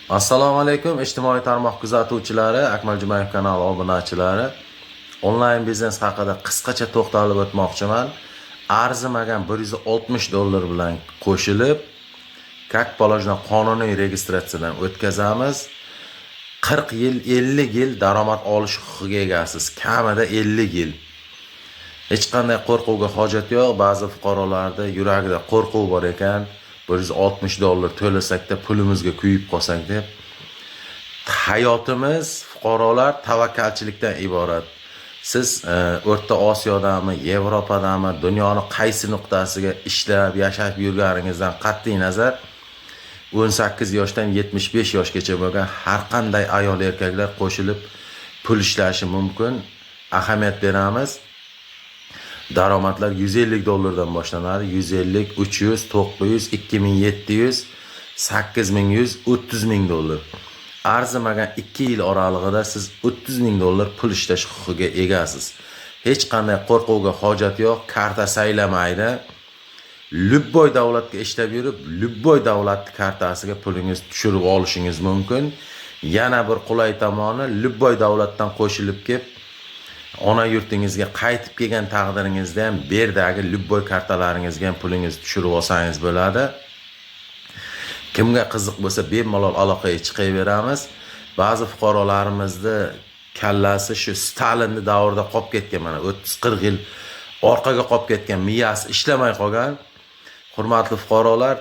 Assalomu alaykum ijtimoiy tarmoq kuzatuvchilari, Akmal Jumayev kanali obunachilari. Onlayn biznes haqida qisqacha to'xtalib o'tmoqchiman. Arzimagan $160 bilan qo'shilib, как положено qonuniy registratsiyadan o'tkazamiz. 40 yil, 50 yil daromad olish huquqiga egasiz. Kamida 50 yil. Hech qanday qo'rquvga hojat yo'q. Ba'zi fuqarolarda yuragida qo'rquv bor ekan. $160 to'lasakda pulimizga kuyib qolsak deb. Hayotimiz fuqarolar tavakkalchilikdan iborat. Siz O'rta Osiyodami, Yevropadami, dunyoning qaysi nuqtasiga ishlab, yashab yurganingizdan qat'iy nazar 18 yoshdan 75 yoshgacha bo'lgan har qanday ayol erkaklar qo'shilib pul ishlashi mumkin. Ahamiyat beramiz. Daromadlar $150 boshlanadi. 150, 300, 900, 2700, 8100, $30,000. Arzimagan 2 yil oralig'ida siz $30,000 pul ishlash huquqiga egasiz. Hech qanday qo'rquvga hojat yo'q. Karta saylamaydi. Lubboy davlatga ishlab yurib, lubboy davlat kartasiga pulingiz tushirib olishingiz mumkin. Yana bir qulay tomoni, lubboy davlatdan qo'shilib kelib ona yurtingizga qaytib kelgan taqdiringizda ham berdagi lubboy kartalaringizga ham pulingiz tushirib olsangiz bo'ladi. Kimga qiziq bo'lsa bemalol aloqaga chiqaveramiz. Ba'zi fuqarolarimizni kallasi shu Stalinning davrida qolib ketgan, mana 30-40 yil orqaga qolib ketgan, miyasi ishlamay qolgan. Hurmatli fuqarolar,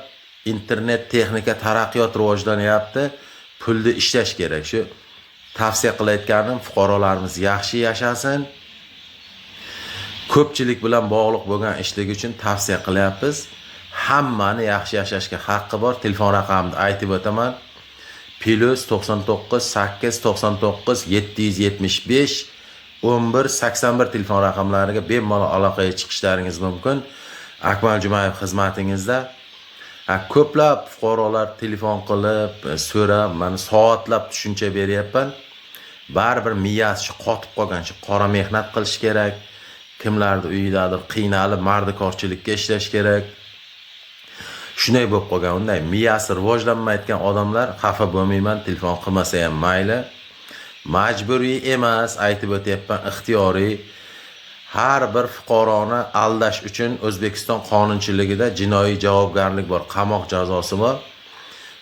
internet texnika taraqqiyot rivojlanyapti. Pulni ishlash kerak. Shu tavsiya qilayotganim, fuqarolarimiz yaxshi yashasin. Ko'pchilik bilan bog'liq bo'lgan ishlik uchun tavsiya qilyapmiz. Hammani yaxshi yashashga haqqi bor. Telefon raqamimni aytib o'taman. +99 899 775 1181 telefon raqamlariga bemalol aloqaga chiqishlaringiz mumkin. Akmal Jumayev xizmatingizda. Ko'plab fuqarolar telefon qilib, so'rab, meni soatlab tushuncha beryapman. Baribir miyasi qotib qolgan, qora mehnat qilish kerak. Kimlarning uyidadir qiynalib, mardikorchilikka ishlash kerak. Shunday bo'lib qolgan, unday miyasi rivojlanmayotgan odamlar xafa bo'lmayman, telefon qilmasa ham mayli. Majburiy emas, aytib o'tyapman, ixtiyoriy. Har bir fuqaroni aldash uchun O'zbekiston qonunchiligida jinoiy javobgarlik bor, qamoq jazosi bor.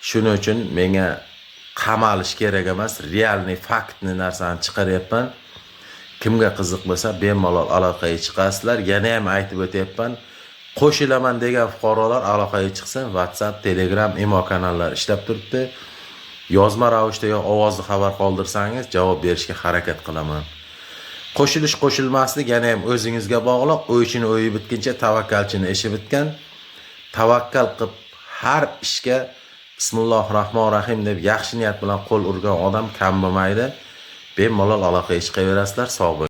Shuning uchun menga qamalish kerak emas, realniy faktni narsani chiqaryapman. Kimga qiziq bo'lsa bemalol aloqaga chiqasizlar. Yana ham aytib o'tyapman, qo'shilaman degan fuqarolar aloqaga chiqsin. WhatsApp, Telegram, imo kanallar ishlab turibdi. Yozma ravishda yo ovozli xabar qoldirsangiz javob berishga harakat qilaman. Qo'shilish qo'shilmaslik yana ham o'zingizga bog'liq. O'ychini o'yi bitguncha tavakkalchini ishi bitgan. Tavakkal qilib har ishga Bismillahirrohmanirrohim deb yaxshi niyat bilan qo'l urgan odam kam bo'lmaydi. Bemalol aloqaga chiqaverasizlar. Sog' bo'ling.